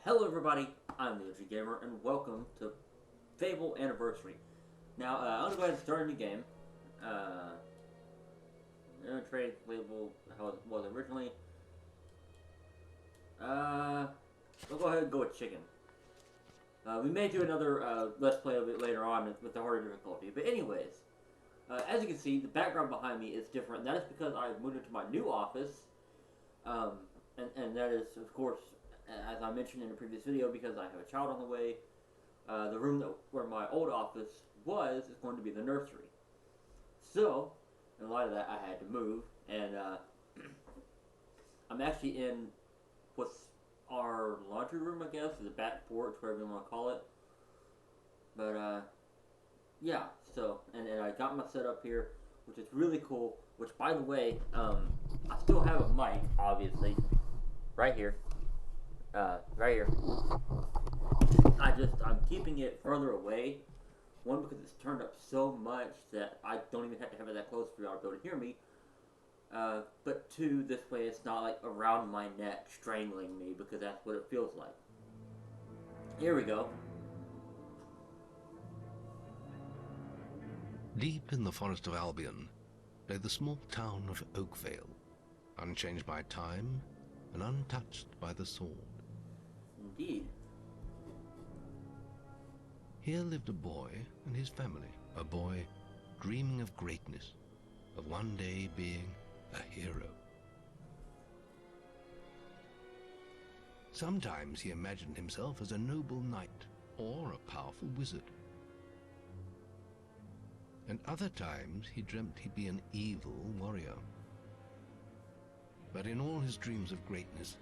Hello everybody, I'm TheOGgamer, and welcome to Fable Anniversary. Now, I'm going to go ahead and start a new game. I'm going to trade Fable how it was originally. We'll go ahead and go with Chicken. We may do another Let's Play of it later on with the harder difficulty. But anyways, as you can see, the background behind me is different. That is because I've moved into my new office. And that is, of course, as I mentioned in a previous video, because I have a child on the way. The room where my old office was is going to be the nursery. So, in light of that, I had to move, and I'm actually in what's our laundry room, I guess, or the back porch, whatever you want to call it. But, yeah, so, and I got my setup here, which is really cool, which, by the way, I still have a mic, obviously, right here. Right here. I'm keeping it further away. One, because it's turned up so much that I don't even have to have it that close for y'all to be able to hear me. But two, this way it's not like around my neck strangling me, because that's what it feels like. Here we go. Deep in the forest of Albion lay the small town of OAKVALE, unchanged by time and untouched by the sword. Indeed. Here lived a boy and his family, a boy dreaming of greatness, of one day being a hero. Sometimes he imagined himself as a noble knight or a powerful wizard. And other times he dreamt he'd be an evil warrior. But in all his dreams of greatness,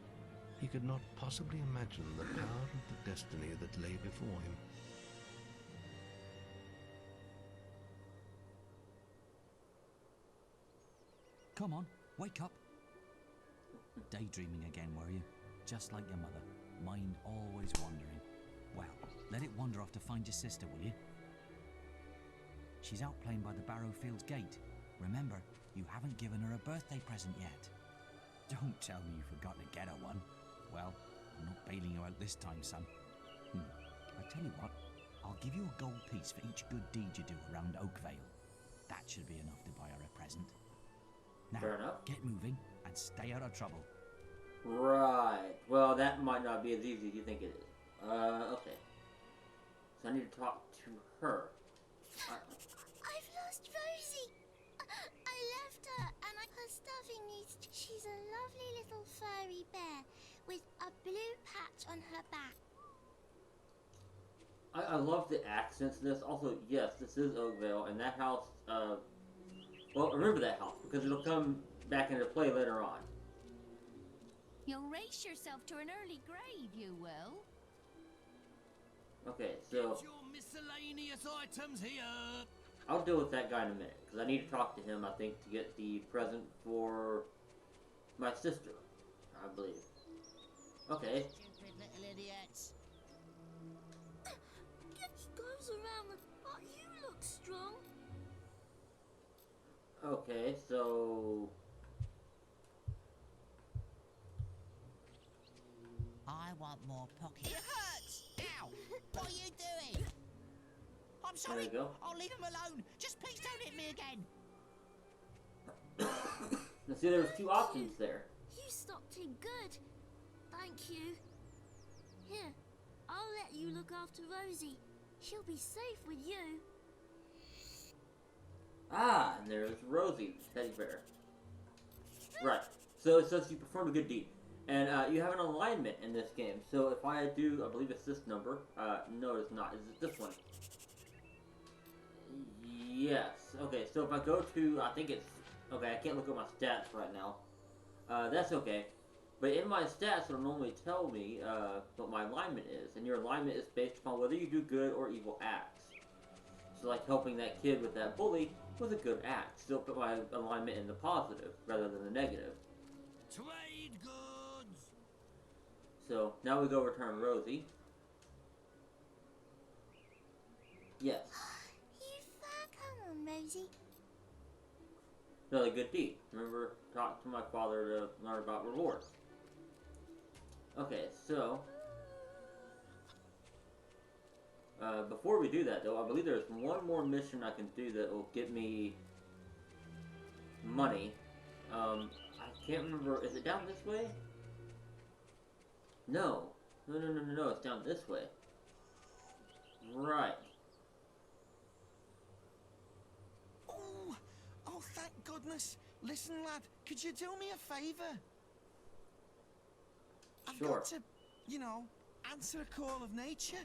he could not possibly imagine the power of the destiny that lay before him. Come on, wake up. Daydreaming again, were you? Just like your mother, mind always wandering. Well, let it wander off to find your sister, will you? She's out playing by the Barrowfields gate. Remember, you haven't given her a birthday present yet. Don't tell me you forgot to get her one. Well, I'm not bailing you out this time, son. I tell you what, I'll give you a gold piece for each good deed you do around OAKVALE. That should be enough to buy her a present. Now, Fair enough. get moving and stay out of trouble. Right. Well, that might not be as easy as you think it is. Okay. So I need to talk to her. I've lost Rosie. I left her and her stuffing needs. She's a lovely little furry bear with a blue patch on her back. I love the accents in this. Also, yes, this is OAKVALE, and that house, well, remember that house, because it'll come back into play later on. You'll race yourself to an early grave, you will. Okay, so Get your miscellaneous items here. I'll deal with that guy in a minute, because I need to talk to him, I think, to get the present for my sister, I believe. Okay. Stupid little idiots. Goes around. You look strong. Okay, so I want more pockets. It hurts! Ow! What are you doing? I'm sorry. there you go. I'll leave him alone. Just please don't hit me again. Now see, there's two options there. You stopped him good. Thank you. Here, I'll let you look after Rosie. She'll be safe with you. Ah, and there's Rosie, teddy bear. Right, so it says you performed a good deed. And you have an alignment in this game. So if I do, I believe it's this number. No, it's not. Is it this one? Yes. Okay, so if I go to, I think it's, okay, I can't look at my stats right now. That's okay. But in my stats, it'll normally tell me what my alignment is. And your alignment is based upon whether you do good or evil acts. So like helping that kid with that bully was a good act. Still put my alignment in the positive rather than the negative. Trade goods. So now we go return Rosie. Yes. You come on, Rosie. Another good deed. Remember, talk to my father to learn about rewards. Okay, so Before we do that, though, I believe there's one more mission I can do that will get me money. I can't remember. Is it down this way? No. No. It's down this way. Right. Oh, thank goodness. Listen, lad, could you do me a favour? I've Sure. got to, answer a call of nature.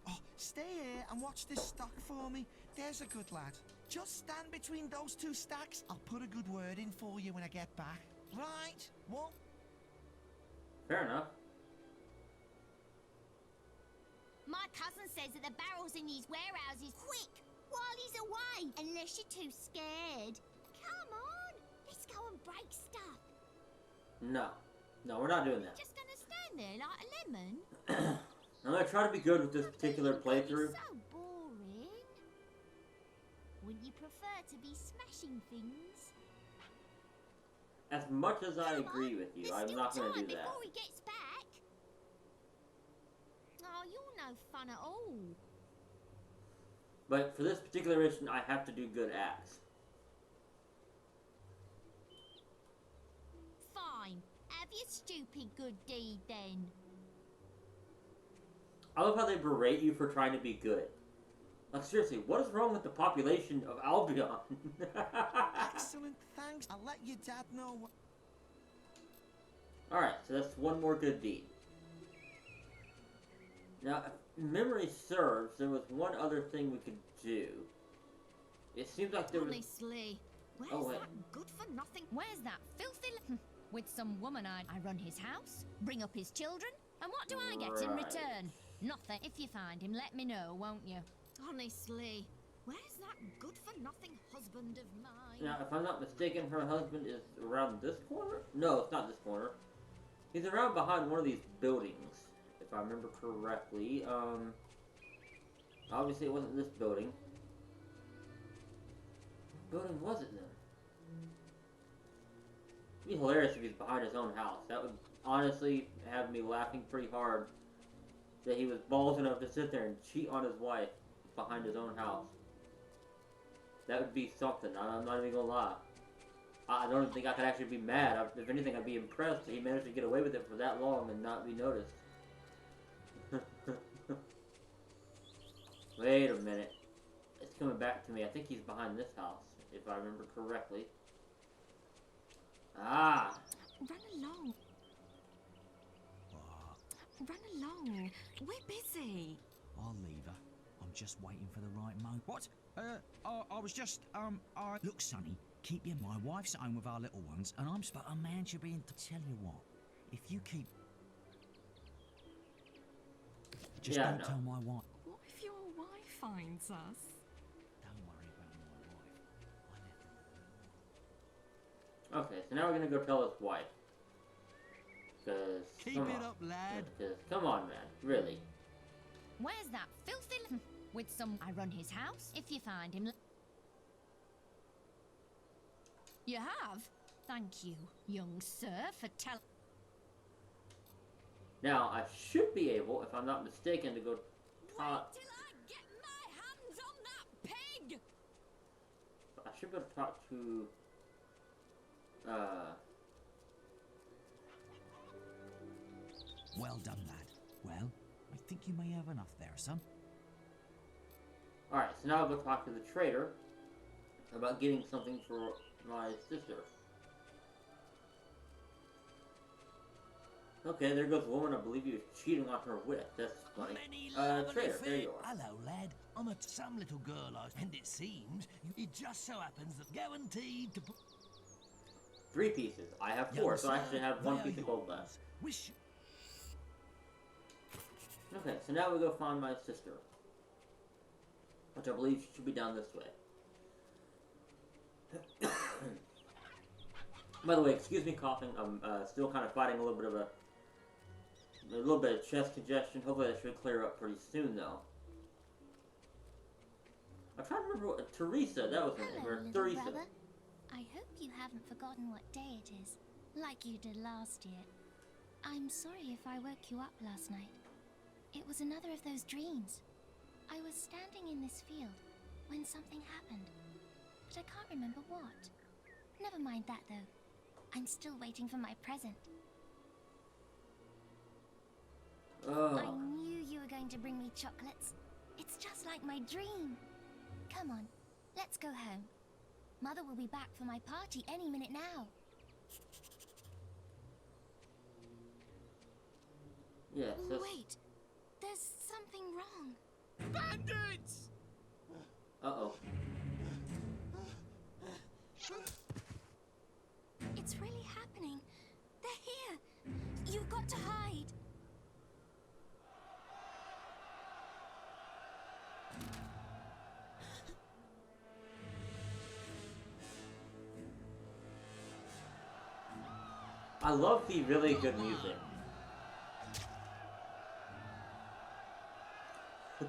Oh, stay here and watch this stock for me. There's a good lad. Just stand between those two stacks. I'll put a good word in for you when I get back. Right? What? Fair enough. My cousin says that the barrel's in his warehouses quick while he's away, unless you're too scared. Come on, let's go and break stuff. No, we're not doing that. Just gonna stand there like a lemon? I'm gonna try to be good with this particular playthrough. So boring. Wouldn't you prefer to be smashing things? As much as I Come agree on, with you, there's I'm still not gonna time do that. before he gets back. Oh, you're no fun at all. But for this particular mission, I have to do good acts. Fine. Have your stupid good deed then. I love how they berate you for trying to be good. Like, seriously, what is wrong with the population of Albion? Excellent, thanks. I'll let your dad know what... Alright, so that's one more good deed. Now, if memory serves, there was one other thing we could do. It seems like there was... Honestly, where's Oh, wait. that good for nothing? Where's that filthy with some woman I run his house, bring up his children, and what do I get in Right. return? Nothing. If you find him, let me know, won't you? Honestly, where's that good for nothing husband of mine? Now, if I'm not mistaken, her husband is around this corner? No, it's not this corner. He's around behind one of these buildings, if I remember correctly. Obviously it wasn't this building. What building was it then? It'd be hilarious if he's behind his own house. That would honestly have me laughing pretty hard that he was balls enough to sit there and cheat on his wife behind his own house. That would be something. I'm not even gonna lie. I don't even think I could actually be mad. If anything, I'd be impressed that he managed to get away with it for that long and not be noticed. Wait a minute. It's coming back to me. I think he's behind this house, if I remember correctly. Ah! Run along. Run along. We're busy. I'll leave her. I'm just waiting for the right moment. What? I was just, Look, Sonny, keep your... My wife's at home with our little ones, and I'm a man should be in... Tell you what, if you keep... Just Yeah, don't no. tell my wife. What if your wife finds us? Don't worry about my wife. I left her. Okay, so now we're gonna go tell his wife. Cause... Keep come it on. up, lad. Because, come on, man. Really. Where's that filthy with some I run his house? If you find him... You have? Thank you, young sir, for tell... Now, I should be able, if I'm not mistaken, to go talk... Till I get my hands on that pig! I should be able to talk to... Well done, lad. Well, I think you may have enough there, son. Alright, so now I'll go talk to the trader about getting something for my sister. Okay, there goes the woman I believe he was cheating on her with. That's funny. Trader, there you are. Hello, lad. I'm some little girl, and it seems it just so happens that guaranteed to put... 3 pieces. I have 4, so I actually have 1 piece of gold left. Wish... Okay, so now we go find my sister. Which I believe should be down this way. By the way, excuse me coughing. I'm still kind of fighting a little bit of chest congestion. Hopefully that should clear up pretty soon, though. I'm trying to remember what... Teresa, that was her name. Hello, Or little Teresa. brother. I hope you haven't forgotten what day it is, like you did last year. I'm sorry if I woke you up last night. It was another of those dreams. I was standing in this field when something happened, but I can't remember what. Never mind that, though. I'm still waiting for my present. I knew you were going to bring me chocolates. It's just like my dream. Come on, let's go home. Mother will be back for my party any minute now. Yes. Wait, there's something wrong. Bandits! Uh-oh. It's really happening. They're here. You've got to hide. I love the really good music.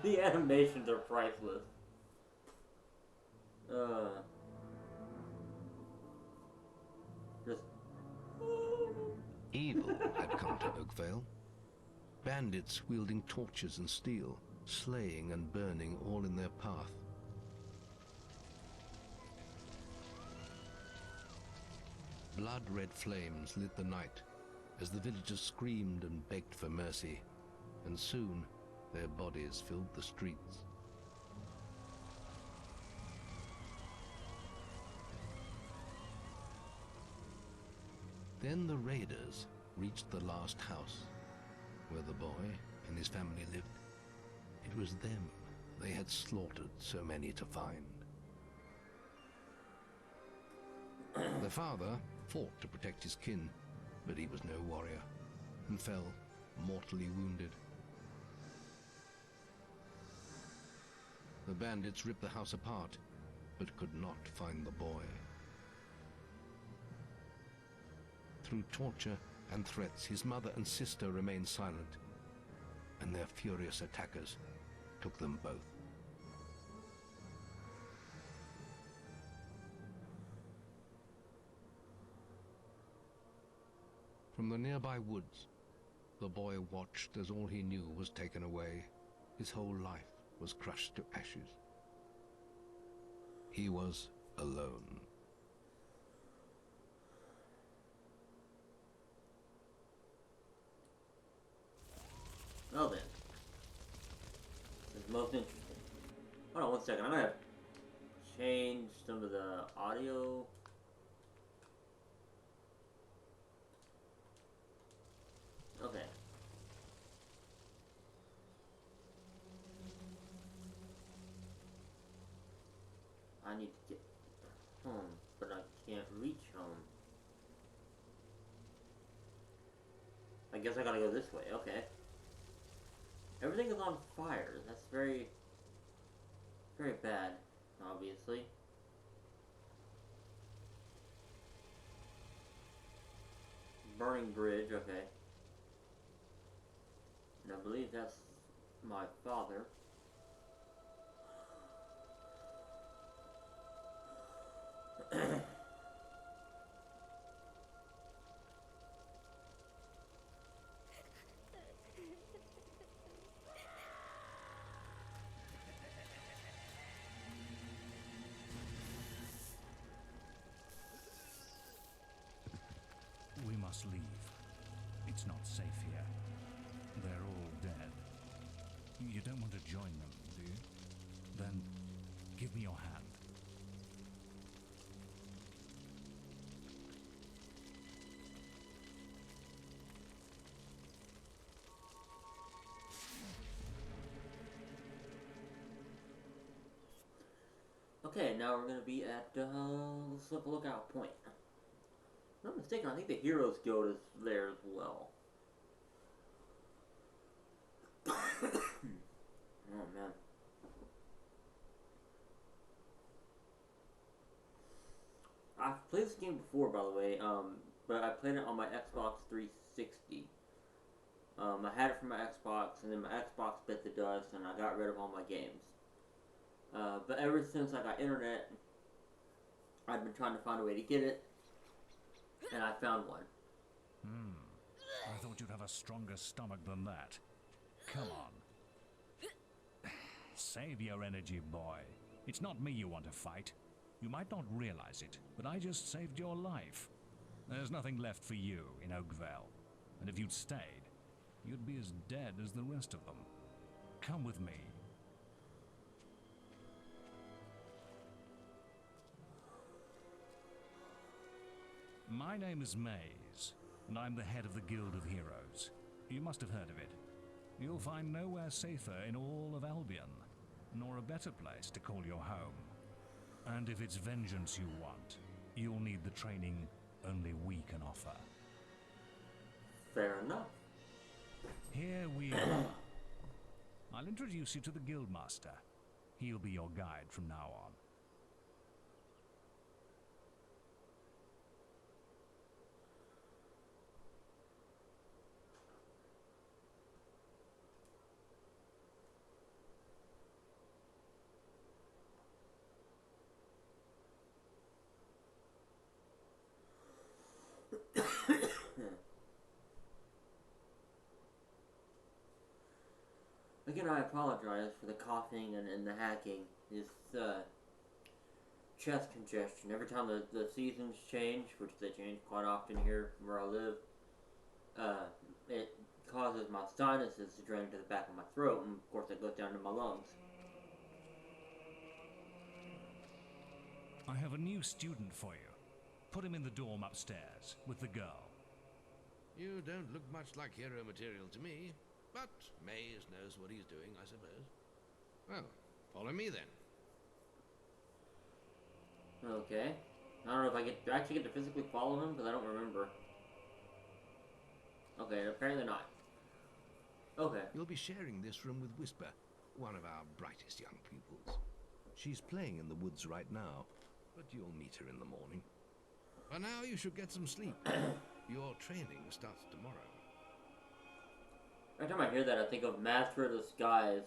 The animations are priceless. Just... Evil had come to Oakvale. Bandits wielding torches and steel, slaying and burning all in their path. Blood-red flames lit the night as the villagers screamed and begged for mercy, and soon their bodies filled the streets. Then the raiders reached the last house, where the boy and his family lived. It was them they had slaughtered so many to find. The father fought to protect his kin, but he was no warrior, and fell mortally wounded. The bandits ripped the house apart, but could not find the boy. Through torture and threats, his mother and sister remained silent, and their furious attackers took them both. From the nearby woods, the boy watched as all he knew was taken away. His whole life was crushed to ashes. He was alone. Well then. This is most interesting. Hold on one second, I'm gonna change some of the audio. Okay. I need to get home, but I can't reach home. I guess I gotta go this way, okay. Everything is on fire. That's very, very bad, obviously. Burning bridge, okay. And I believe that's my father. We must leave. It's not safe here. They're all dead. You don't want to join them, do you? Then give me your hand. Okay, now we're gonna be at Lookout Point. If I'm not mistaken, I think the Heroes Guild is there as well. Oh man. I've played this game before, by the way, but I played it on my Xbox 360. I had it for my Xbox, and then my Xbox bit the dust, and I got rid of all my games. But ever since I got internet, I've been trying to find a way to get it, and I found one. I thought you'd have a stronger stomach than that. Come on. Save your energy, boy. It's not me you want to fight. You might not realize it, but I just saved your life. There's nothing left for you in OAKVALE. And if you'd stayed, you'd be as dead as the rest of them. Come with me. My name is Maze, and I'm the head of the Guild of Heroes. You must have heard of it. You'll find nowhere safer in all of Albion, nor a better place to call your home. And if it's vengeance you want, you'll need the training only we can offer. Fair enough. Here we are. I'll introduce you to the Guildmaster. He'll be your guide from now on. Again, I apologize for the coughing and the hacking. It's chest congestion. Every time the seasons change, which they change quite often here where I live, it causes my sinuses to drain to the back of my throat, and of course it goes down to my lungs. I have a new student for you. Put him in the dorm upstairs with the girl. You don't look much like hero material to me, but Maze knows what he's doing, I suppose. Well, follow me then. Okay. I don't know if do I actually get to physically follow him, because I don't remember. Okay, apparently not. Okay. You'll be sharing this room with Whisper, one of our brightest young pupils. She's playing in the woods right now, but you'll meet her in the morning. For now, you should get some sleep. Your training starts tomorrow. Every time I hear that, I think of Master of Disguise,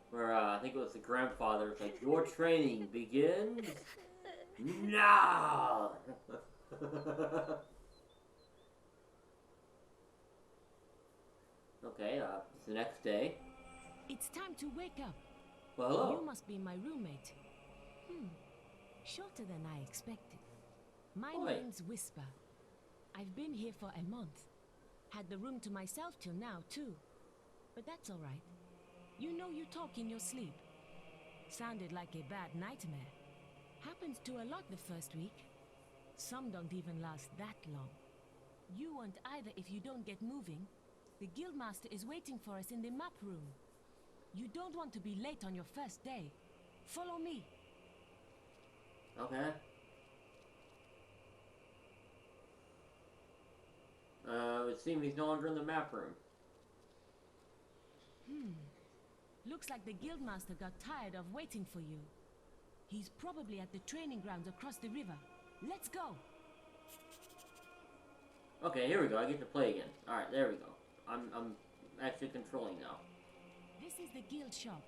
where I think it was the grandfather. It's like, your training begins now. Okay, it's the next day. It's time to wake up. Well, hello. You must be my roommate. Shorter than I expected. My name's Whisper. I've been here for a month. Had the room to myself till now, too. But that's all right. You know you talk in your sleep. Sounded like a bad nightmare. Happens to a lot the first week. Some don't even last that long. You won't either if you don't get moving. The Guildmaster is waiting for us in the map room. You don't want to be late on your first day. Follow me. Okay. It seems he's no longer in the map room. Looks like the Guildmaster got tired of waiting for you. He's probably at the training grounds across the river. Let's go! Okay, here we go. I get to play again. Alright, there we go. I'm actually controlling now. This is the guild shop.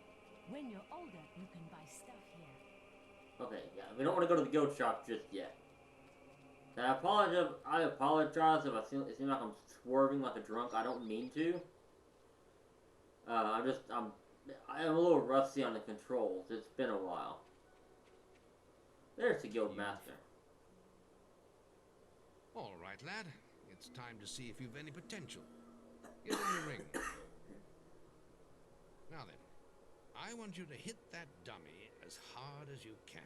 When you're older, you can buy stuff here. Okay, yeah. We don't want to go to the guild shop just yet. I apologize if it seems like I'm swerving like a drunk. I don't mean to. I'm a little rusty on the controls. It's been a while. There's the guild master. All right, lad. It's time to see if you've any potential. Get in the ring. Now then, I want you to hit that dummy as hard as you can.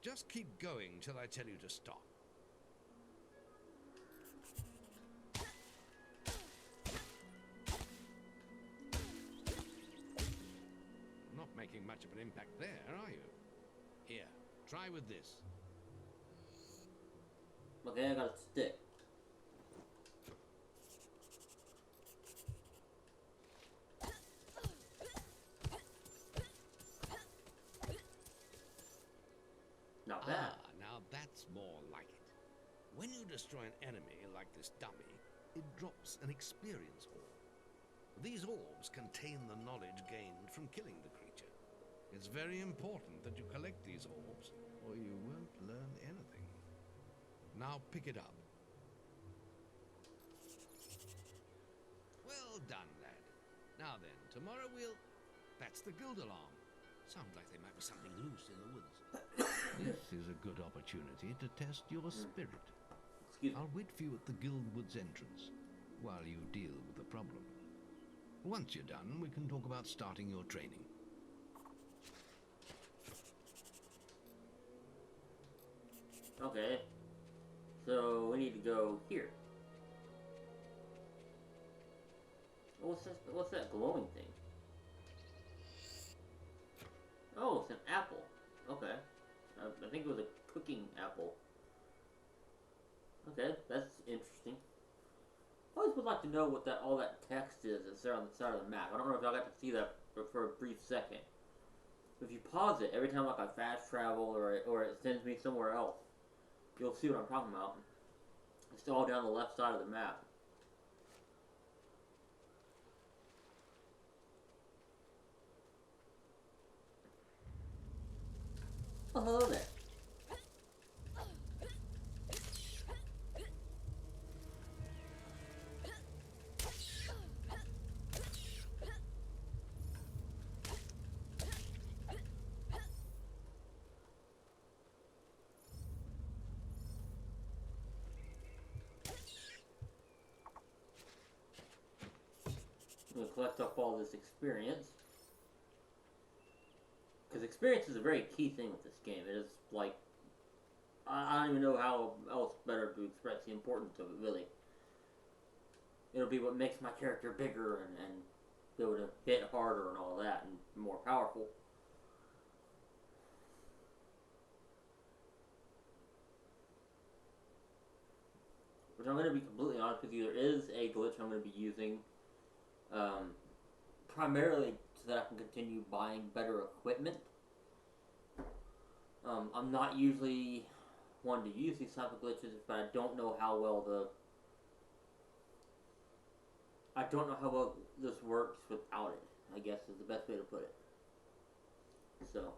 Just keep going till I tell you to stop. Not making much of an impact there, are you? Here, try with this. Okay, I got a stick. Not bad. Now that's more like it. When you destroy an enemy like this dummy, it drops an experience orb. These orbs contain the knowledge gained from killing the creature. It's very important that you collect these orbs, or you won't learn anything. Now pick it up. Well done, lad. Now then, tomorrow we'll... That's the guild alarm. Sounds like there might be something loose in the woods. This is a good opportunity to test your spirit. Excuse me. I'll wait for you at the guild woods entrance while you deal with the problem. Once you're done, we can talk about starting your training. Okay. So we need to go here. What's this? What's that glowing thing? Oh, it's an apple. Okay. I think it was a cooking apple. Okay, that's interesting. I always would like to know what all that text is that's there on the side of the map. I don't know if y'all got to see that for a brief second. If you pause it every time like I fast travel or it sends me somewhere else, you'll see what I'm talking about. It's all down the left side of the map. Oh, hello there. I'm going to collect up all this experience. Because experience is a very key thing with this game. It is like, I don't even know how else better to express the importance of it, really. It'll be what makes my character bigger and be able to hit harder and all that and more powerful. Which I'm going to be completely honest with you, there is a glitch I'm going to be using primarily so that I can continue buying better equipment. I'm not usually one to use these type of glitches, but I don't know how well this works without it, I guess is the best way to put it. So,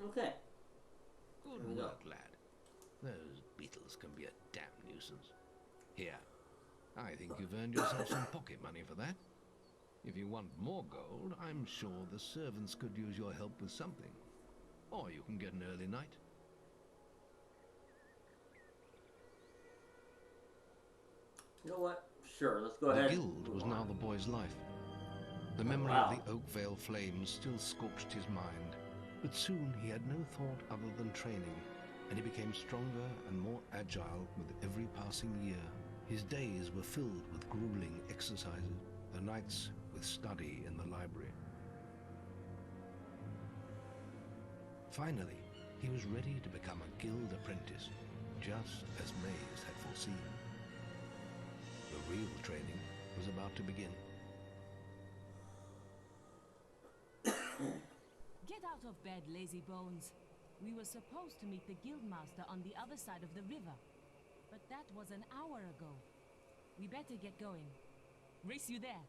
okay. Good work, lad. Those beetles can be a damn nuisance. Here, I think you've earned yourself some pocket money for that. If you want more gold, I'm sure the servants could use your help with something. Or you can get an early night. You know what? Sure, let's go ahead. The guild was now the boy's life. The memory of the OAKVALE flames still scorched his mind, but soon he had no thought other than training, and he became stronger and more agile with every passing year. His days were filled with grueling exercises, the nights with study in the library. Finally, he was ready to become a guild apprentice, just as Maze had foreseen. The real training was about to begin. Get out of bed, lazy bones. We were supposed to meet the guildmaster on the other side of the river, but that was an hour ago. We better get going. Race you there.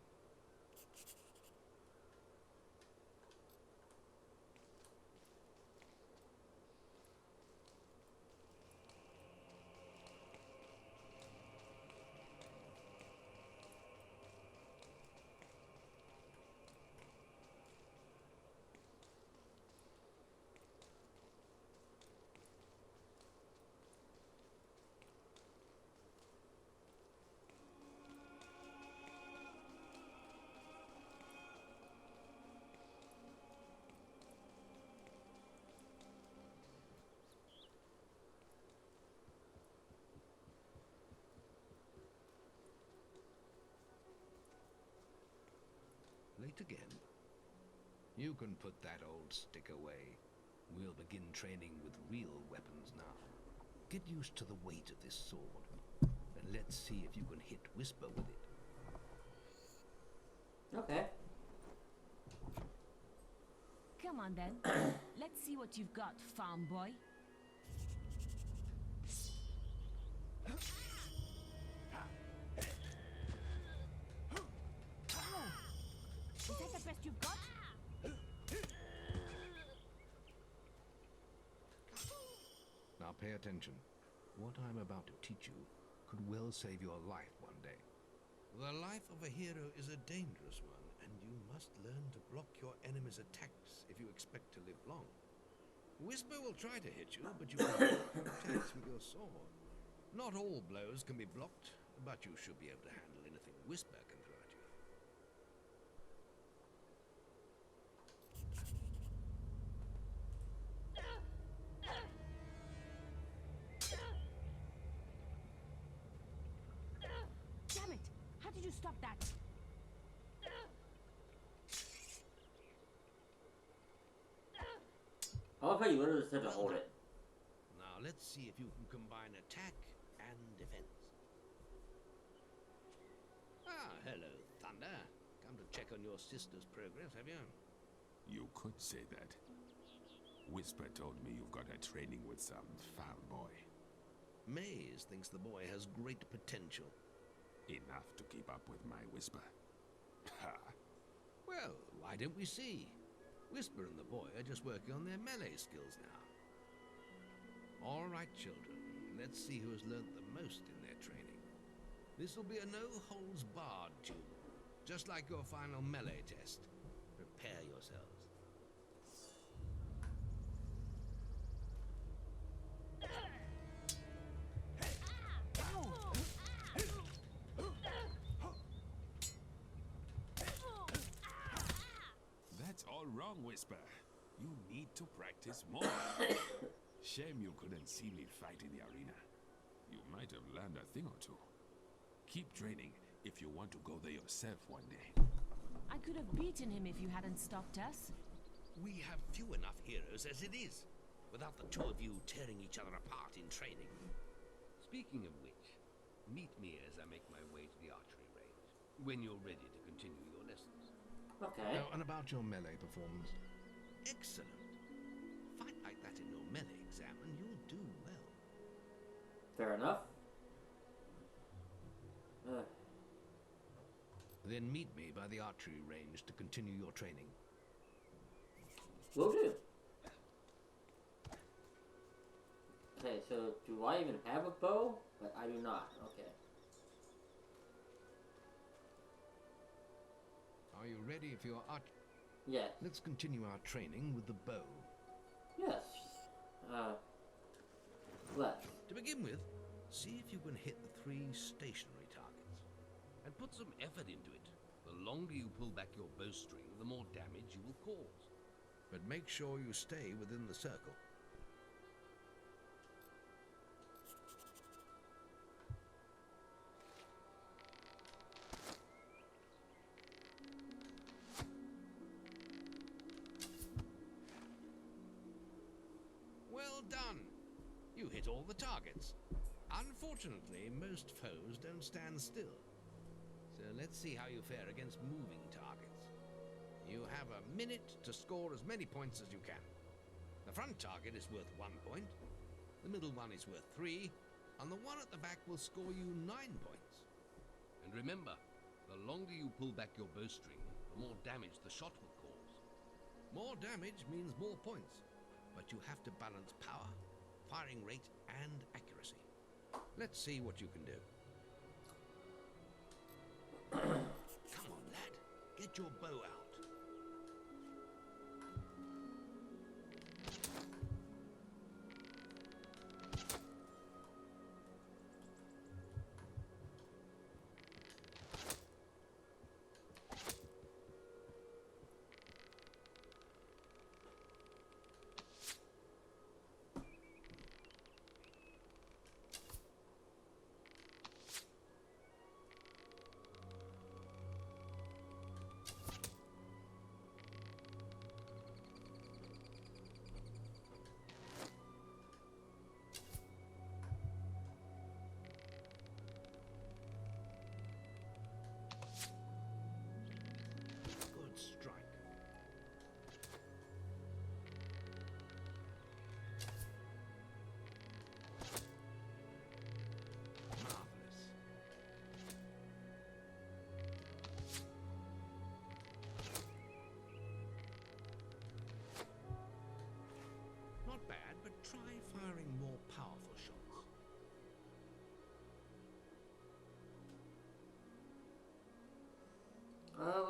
Late again? You can put that old stick away. We'll begin training with real weapons now. Get used to the weight of this sword, and let's see if you can hit Whisper with it. Okay. Come on then. Let's see what you've got, farm boy. Is that the best you've got? Now pay attention. What I'm about to teach you could well save your life one day. The life of a hero is a dangerous one, and you must learn to block your enemy's attacks if you expect to live long. Whisper will try to hit you, but you can block attacks with your sword. Not all blows can be blocked, but you should be able to handle anything Whisper can throw at you. Damn it! How did you stop that? I love how you literally said to hold it. Now let's see if you can combine attack and defense. Ah, hello, Thunder. Come to check on your sister's progress, have you? You could say that. Whisper told me you've got her training with some foul boy. Maze thinks the boy has great potential. Enough to keep up with my Whisper. Ha! Well, why don't we see? Whisper and the boy are just working on their melee skills now. All right, children. Let's see who has learnt the most in their training. This will be a no-holds-barred duel, just like your final melee test. Prepare yourselves. That's all wrong, Whisper. You need to practice more. Shame you couldn't see me fight in the arena. You might have learned a thing or two. Keep training if you want to go there yourself one day. I could have beaten him if you hadn't stopped us. We have few enough heroes as it is, without the two of you tearing each other apart in training. Speaking of which, meet me as I make my way to the archery range, when you're ready to continue your lessons. Okay. Now, and about your melee performance? Excellent. Fight like that in your melee exam and you'll do well. Fair enough. Then meet me by the archery range to continue your training. Will do. Okay, so do I even have a bow? But I do not. Okay. Are you ready for your arch? Yes. Let's continue our training with the bow. Yes. Let's. To begin with, see if you can hit the 3 stationary targets. And put some effort into it. The longer you pull back your bowstring, the more damage you will cause. But make sure you stay within the circle. Well done! You hit all the targets. Unfortunately, most foes don't stand still. So let's see how you fare against moving targets. You have a minute to score as many points as you can. The front target is worth 1 point, the middle one is worth 3, and the one at the back will score you 9 points. And remember, the longer you pull back your bowstring, the more damage the shot will cause. More damage means more points, but you have to balance power, firing rate, and accuracy. Let's see what you can do. Come on, lad. Get your bow out.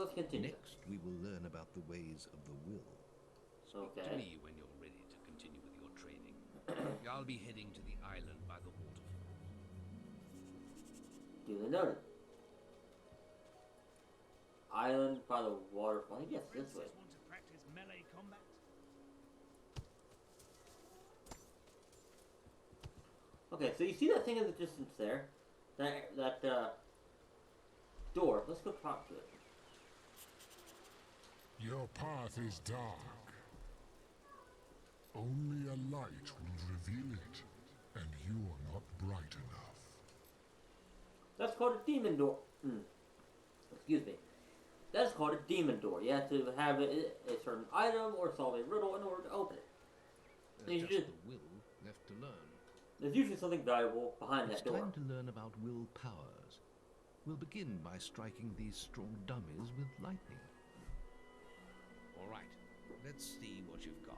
let's continue. Next, we will learn about the ways of the will. Speak to Okay. me when you're ready to continue with your training. I'll be heading to the island by the waterfall. Duly noted. Island by the waterfall. I guess this way. Want to practice melee combat? Okay, so you see that thing in the distance there? That door. Let's go talk to it. Your path is dark. Only a light will reveal it, and you are not bright enough. That's called a demon door. Excuse me. That's called a demon door. You have to have a certain item or solve a riddle in order to open it. There's just the will left to learn. There's usually something valuable behind It's that door. time to learn about will powers. We'll begin by striking these strong dummies with lightning. All right, let's see what you've got.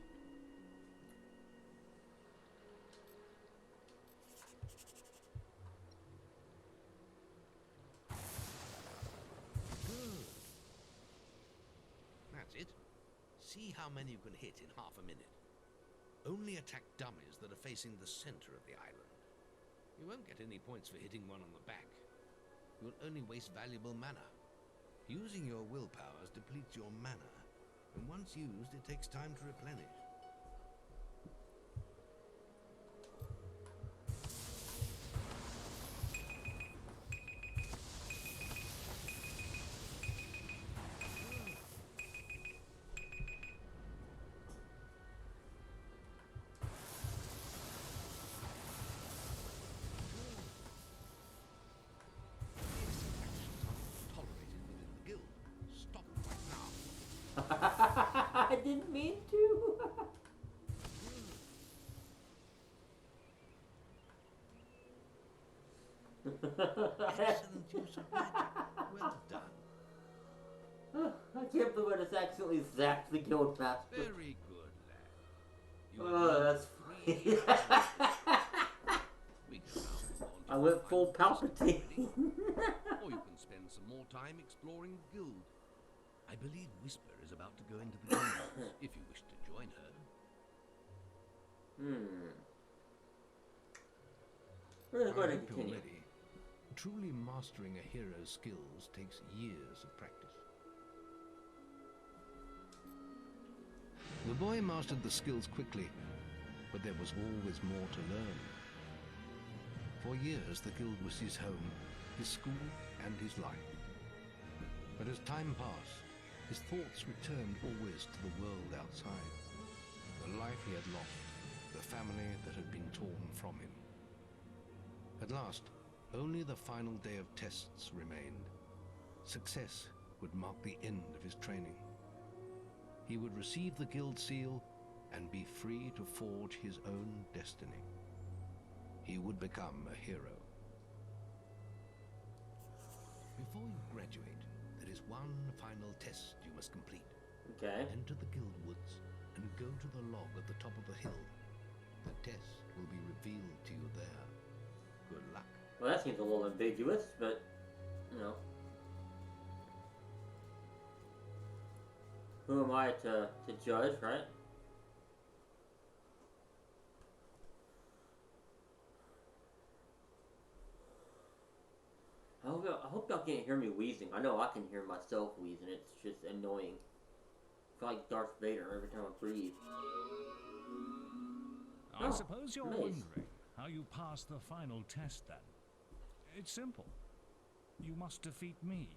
Good. That's it. See how many you can hit in half a minute. Only attack dummies that are facing the center of the island. You won't get any points for hitting one on the back. You'll only waste valuable mana. Using your will powers depletes your mana, and once used, it takes time to replenish. Tolerated within the guild. Stop right now. I didn't mean to. Excellent use of magic. Well done. I can't believe I just accidentally zapped the guild master. Very good, lad. You Oh, that's free. funny. We can now move on to I the went full final test of Palpatine. training. Or you can spend some more time exploring the guild. I believe Whisper is about to go into the guild if you wish to join her. We're just going I to hope you're continue. ready. Truly mastering a hero's skills takes years of practice. The boy mastered the skills quickly, but there was always more to learn. For years, the guild was his home, his school, and his life. But as time passed, his thoughts returned always to the world outside, the life he had lost, the family that had been torn from him. At last, only the final day of tests remained. Success would mark the end of his training. He would receive the guild seal and be free to forge his own destiny. He would become a hero. Before you graduate, there is one final test you must complete. Okay. Enter the guild woods and go to the log at the top of the hill. The test will be revealed to you there. Good luck. Well, that seems a little ambiguous, but, you know. Who am I to judge, right? I hope y'all can't hear me wheezing. I know I can hear myself wheezing. It's just annoying. I feel like Darth Vader every time I breathe. I suppose you're nice. wondering how you pass the final test then. It's simple. You must defeat me,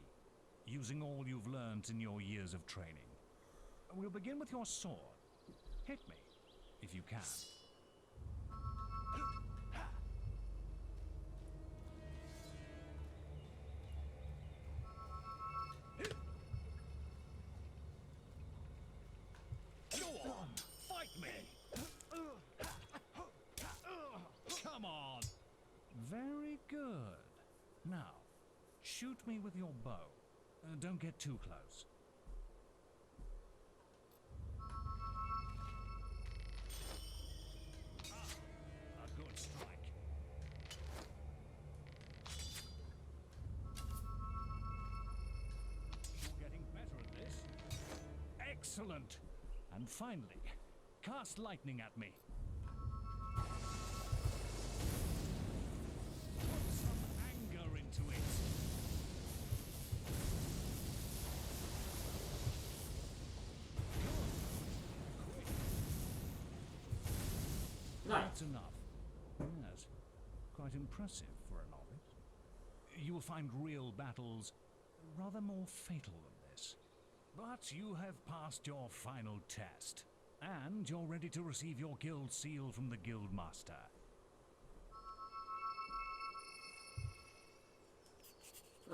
using all you've learned in your years of training. We'll begin with your sword. Hit me, if you can. Go on, fight me! Come on! Very good. Now, shoot me with your bow. Don't get too close. A good strike. You're getting better. Excellent. And finally, cast lightning at me. Put some anger into it. Nice. That's enough. Yes, quite impressive for a novice. You will find real battles rather more fatal than this. But you have passed your final test, and you're ready to receive your guild seal from the guild master.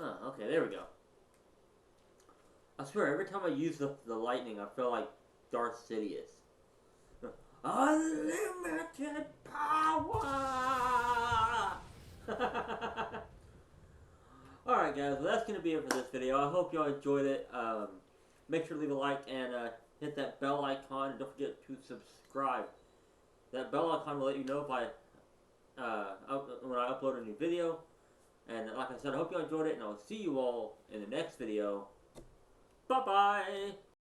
Oh, okay, there we go. I swear, every time I use the lightning, I feel like Darth Sidious. Unlimited power! Alright guys, well that's going to be it for this video. I hope y'all enjoyed it. Make sure to leave a like and hit that bell icon. And don't forget to subscribe. That bell icon will let you know if when I upload a new video. And like I said, I hope y'all enjoyed it, and I'll see you all in the next video. Bye-bye!